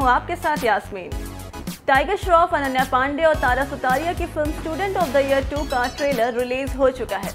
हूं आपके साथ यास्मीन। टाइगर श्रॉफ, अनन्या पांडे और तारा सुतारिया की film student of the year 2 का ट्रेलर रिलीज हो चुका है।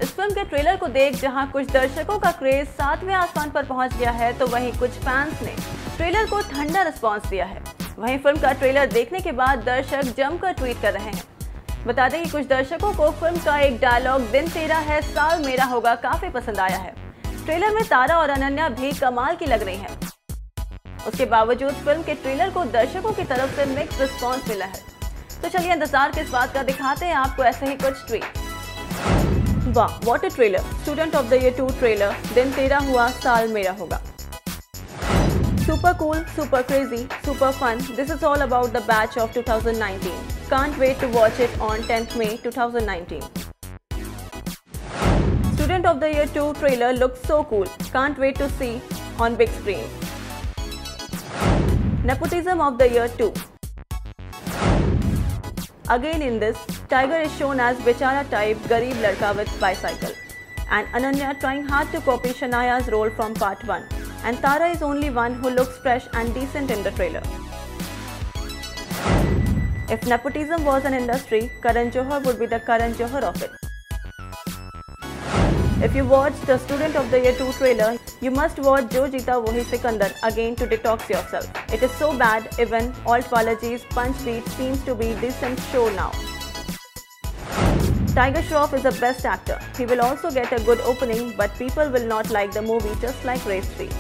इस फिल्म के ट्रेलर को देख जहां कुछ दर्शकों का क्रेज 7वें आसमान पर पहुंच गया है, तो वहीं कुछ फैंस ने ट्रेलर को ठंडा रिस्पांस दिया है। वहीं फिल्म का ट्रेलर देखने के बाद दर्शक जमकर ट्वीट कर रहे हैं। बता दें कि कुछ दर्शकों को फिल्म का एक डायलॉग दिन तेरा है साल मेरा होगा काफी पसंद आया है। ट्रेलर में तारा और अनन्या भी कमाल की लग रही हैं। उसके बावजूद फिल्म के ट्रेलर को दर्शकों की तरफ से मिक्स रिस्पांस मिला है। तो चलिए इंतजार किस बात का दिखाते हैं आपको ऐसे ही कुछ ट्वीट। वाह, what a trailer! Student of the year 2 trailer, दिन तेरा हुआ साल मेरा होगा। Super cool, super crazy, super fun. This is all about the batch of 2019. Can't wait to watch it on 10th May 2019. Student of the Year 2 trailer looks so cool. Can't wait to see on big screen. Nepotism of the Year 2. Again in this, Tiger is shown as Bichara type Garib Ladka with bicycle. And Ananya trying hard to copy Shanaya's role from part 1. And Tara is only one who looks fresh and decent in the trailer. If nepotism was an industry, Karan Johar would be the Karan Johar of it. If you watched the Student of the Year 2 trailer, you must watch Jo Jeeta Wohi Sikandar again to detox yourself. It is so bad, even Alt Balaji's Punch Beat seems to be decent show now. Tiger Shroff is the best actor. He will also get a good opening, but people will not like the movie just like Race 3.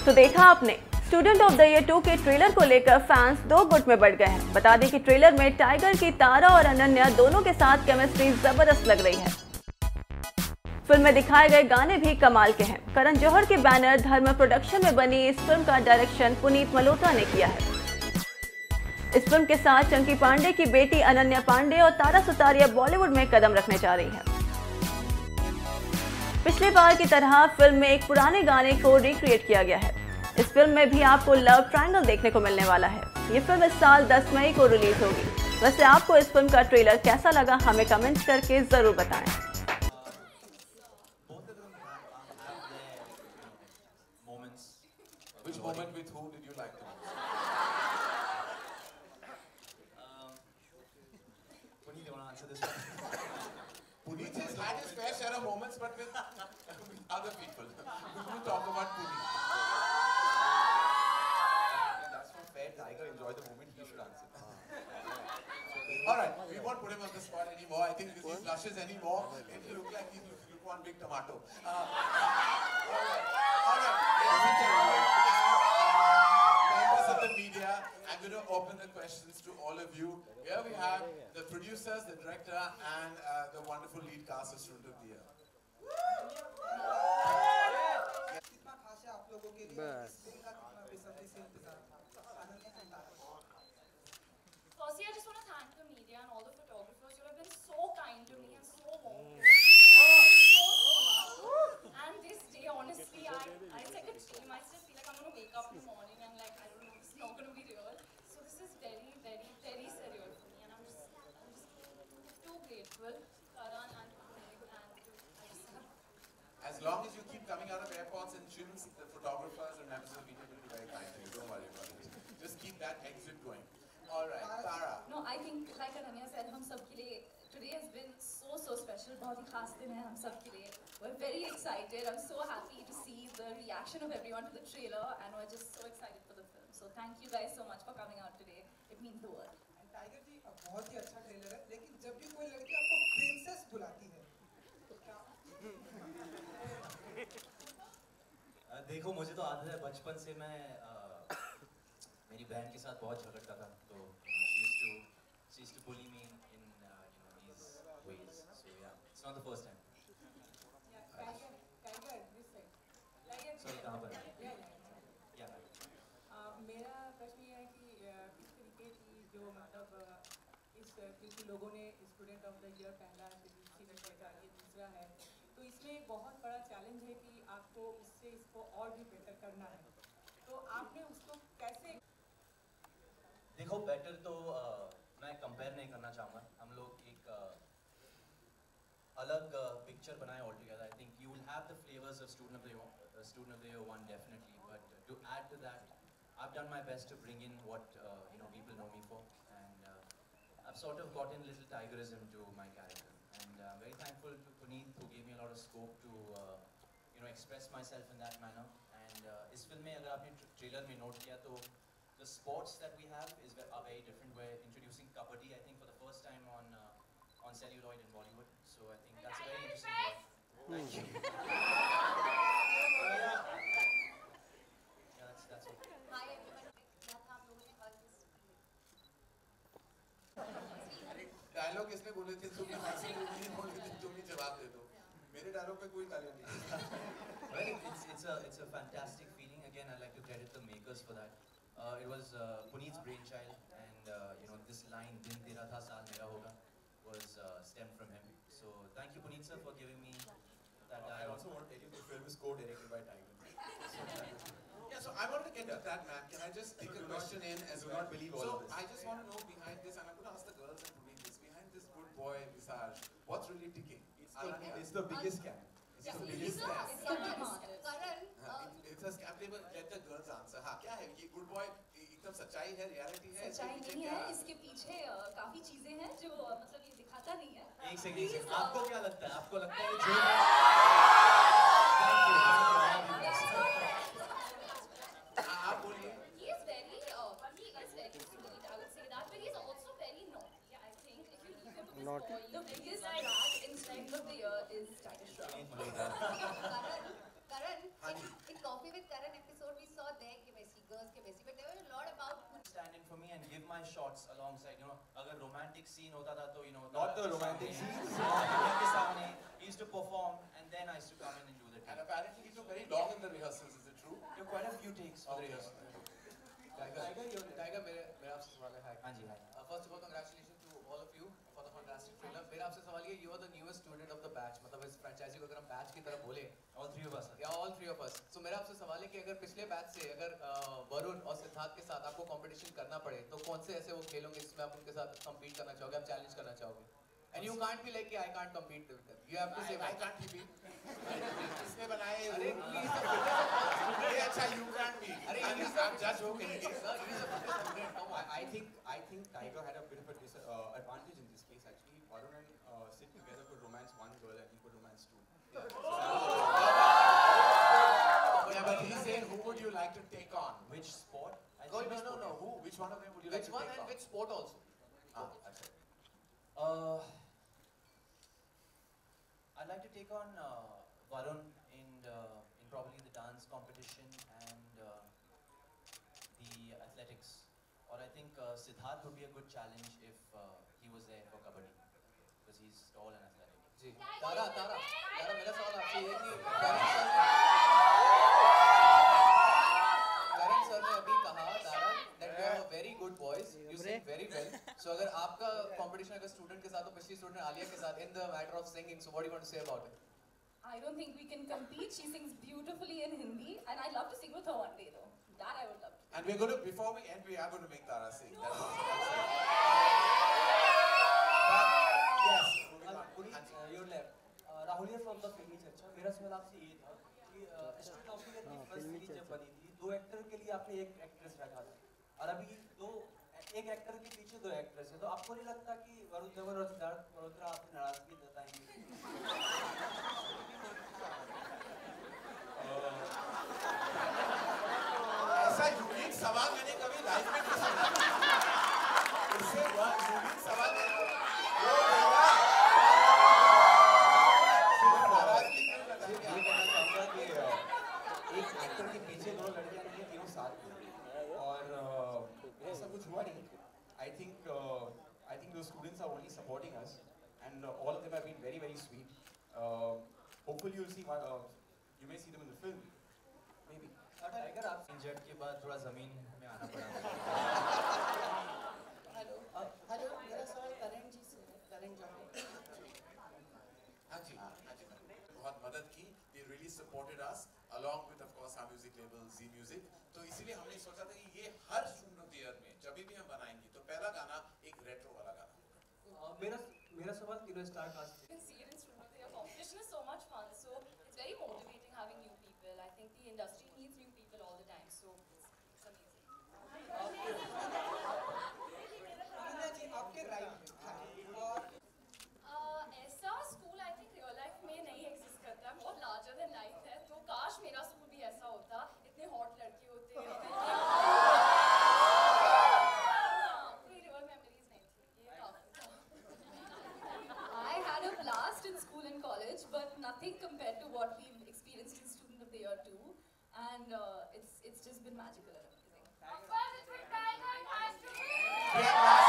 तो देखा आपने, student of the year 2 के trailer को लेकर fans दो गुट में बढ़ गए हैं। बता दें कि ट्रेलर में टाइगर की तारा और अनन्या दोनों के साथ केमिस्ट्री जबरदस्त लग रही है। फिल्म में दिखाए गए गाने भी कमाल के हैं। करण जौहर के बैनर धर्म प्रोडक्शन में बनी इस फिल्म का डायरेक्शन पुनीत मल्होत्रा ने किया है। इस फिल्म के साथ चंकी पांडे की बेटी अनन्या पांडे और तारा सुतारिया बॉलीवुड में कदम रखने जा रही हैं। पिछले बार की तरह फिल्म में एक पुराने गाने को रिक्रिएट किया गया है। इस फिल्म में भी आपको लव ट्रायंगल देखने को मिलने वाला है। ये फिल्म इस साल 10 मई को रिलीज होगी। वैसे आपको इस फिल्म का ट्रेलर कैसा लगा, हमें कमेंट करके जरूर बताएं। Puneet has had his fair share of moments, but with other people. We will talk about Puneet. That's not fair. Tiger, enjoy the moment. He should answer. All right, we won't put him on the spot anymore. I think if he blushes anymore, it will look like he's look one big tomato. All right. Ladies and gentlemen, members of the media, I'm going to open the questions to all of you. Here we have the producers, the director, and the wonderful lead cast of Student of the Year. Firstly, I just want to thank the media and all the photographers who have been so kind to me and so warm. And this day, honestly, it's like a dream. I still feel like I'm going to wake up in the morning and like, I don't know, it's not going to be real. So this is very, very, very surreal for me. And I'm just too grateful, Karan and Puneet and to Ajay. As long as you keep coming out of airports and gyms, the photographers and members of the media will be very kind to you. Don't worry about it. Just keep that exit going. All right, Tara. No, I think like Ananya said, हम सब के लिए today has been so special. बहुत ही खास दिन है हम सब के लिए. We're very excited. I'm so happy to see the reaction of everyone to the trailer, and we're just so excited for the film. So thank you guys so much for coming out today. It means the world. Tiger ji बहुत ही अच्छा trailer है, लेकिन जब भी कोई लड़की आपको प्रिंसेस बुलाती है तो क्या? देखो, मुझे तो आदत है बचपन से मैं मेरी बहन के साथ बहुत झगड़ता था, तो she used to bully me in these ways. So yeah, it's not the first time. Tiger this side. Sorry, कहाँ पर? Yeah. मेरा प्रश्न ये है कि किस तरीके की जो मतलब क्योंकि लोगों ने स्टूडेंट ऑफ द ईयर पहला सिलेक्ट किया, ये दूसरा है, तो इसमें एक बहुत बड़ा चैलेंज है कि आपको इसको और भी बेटर करना है, तो आपने उसको कैसे? देखो, बेटर तो मैं कंपेयर नहीं करना चाहूँगा। हम लोग एक अलग पिक्चर बनाए all together. I think you will have the flavours of student of the year 1 definitely, but to add to that I've done my best to bring in what people know me for, and I've sort of gotten a little tigerism to my character, and I'm very thankful to Puneet who gave me a lot of scope to express myself in that manner. And इस film में अगर आपने trailer में note किया तो the sports that we have are very different. We're introducing kabaddi, I think, for the first time on celluloid in Bollywood. So I think that's a very interesting one. Thank you. Yeah, that's okay. Hi everyone. क्या था आप लोगों ने कल dialogue किसने बोले थे? तुमने हंसी नहीं बोले थे, तुम ही जवाब दे दो। मेरे डायलॉग पे कोई तालियां नहीं। Well, it's a fantastic feeling. Again, I'd like to credit the makers for that. It was Puneet's brainchild, and this line "Din tera tha, saal mera hoga" was stemmed from him. So thank you, Puneet sir, for giving me that I dialogue. also want to tell you the film is co-directed by Tiger. Yeah, so I want to get to that, man. Can I just take a question in as well? Do not believe all so of this. I just want to know behind this, and I'm going to ask the girls and Puneet this, behind this good boy Visage, what's really ticking? It's the biggest scam. It's the biggest scam. Karan, It's a scam. Let the girls answer. हाँ, क्या है ये good boy? एकदम सच्चाई है, reality है? सच्चाई नहीं है, इसके पीछे काफी चीजें हैं जो मतलब ये दिखाता नहीं है। एक सेकंड, आपको क्या लगता है? आपको लगता है जो आप बोलिए। He is very sweet. I would say that, but he is also very naughty. I think if you leave him to this boy, the biggest rag in strength of the year is Tiger Shroff. Karan, in Coffee with Karan episode we saw their chemistry, girls' chemistry, but there were a lot about stand in for me and give my shots alongside. अगर romantic scene होता था तो Not the romantic scenes. के सामने he used to perform, and then I used to come in and do the And take. apparently he took very long in the rehearsals. Is it true? There were quite a few takes for the rehearsal. Tiger मेरे आपसे सवाल है। हाँ जी, हाँ। First of all congratulation to all of you for the fantastic trailer. मेरा आपसे सवाल ये, you are the newest student of the batch, मतलब इस फ्रेंचाइजी को अगर हम बैच की तरफ बोले, All three of us. या ऑल थ्री ऑफ अस, तो मेरा आपसे सवाल है कि अगर पिछले बैच से अगर वरुण और सिद्धार्थ के साथ आपको कंपटीशन करना पड़े तो कौन से ऐसे वो खेल होंगे जिसमें आप उनके साथ compete करना चाहोगे, आप चैलेंज करना चाहोगे? And you can't be like I can't compete with them. You have to say I can't be. किसने बनाए ये? अरे प्लीज ये अच्छा you can't be. अरे आप जज हो करेंगे। I think Tiger had a bit of a advantage in this case actually. Varun and Sid together could romance one girl and he could romance two. Yeah, but he's saying who would you like to take on? Which sport? No. Who? Which one of them would you like which to one take and on? which sport also? अच्छा। I'd like to take on Varun in probably the dance competition and the athletics. Or I think Siddharth would be a good challenge if he was there for kabaddi, because he's tall and athletic. जी तारा मेरा सवाल आपसे ये है कि करण sir ने अभी कहा तारा that you are very good boys, you sing very well. So अगर आपका competition अगर student के साथ हो, पिछली student आलिया के साथ in the matter of singing, so what do you want to say about it? I don't think we can compete. She sings beautifully in Hindi, and I'd love to sing with her one day, though. That I would love to. And we're going to, before we end, we are going to make Tara sing. No. That's yes. Your left. Rahul here from the फिल्मी चर्चा। मेरा सवाल आपसे ये था कि street office की first series जब बनी थी, दो एक्टर के लिए आपने एक एक्ट्रेस रखा था, और अभी एक एक्टर के पीछे दो एक्ट्रेस है, तो आपको नहीं लगता कि वरुण धवन और सिद्धार्थ मल्होत्रा आपसे नाराजगी जताएंगे? ऐसा यूनिक सवाल मैंने कभी लाइफ में नहीं सुना। इससे यूनिक सवाल वो ये कहना चाहूँगा कि एक एक्टर के पीछे दोनों लड़कियां नहीं, तीनों साथ में, और ऐसा कुछ हुआ नहीं। I think the students are only supporting us, and all of them have been very sweet. Hopefully you'll see you may see them in the film, maybe. Tiger आप इंजर्ड के बाद थोड़ा जमीन में आना पड़ा। हेलो मेरा सवाल करण जी से है, करण जौहर। हाँ जी बहुत मदद की। They really supported us along with of course our music label Z Music। तो इसीलिए हमने सोचा था कि ये हर स्टूडेंट ऑफ द ईयर में जब भी हम बनाएंगे तो पहला गाना एक रेट्रो वाला गाना होगा। मेरा सवाल तीनों star cast. You can see it in Student of the Year competition is so much fun. So it's very motivating having new people. I think the industry needs new people all the time. So it's amazing. get live.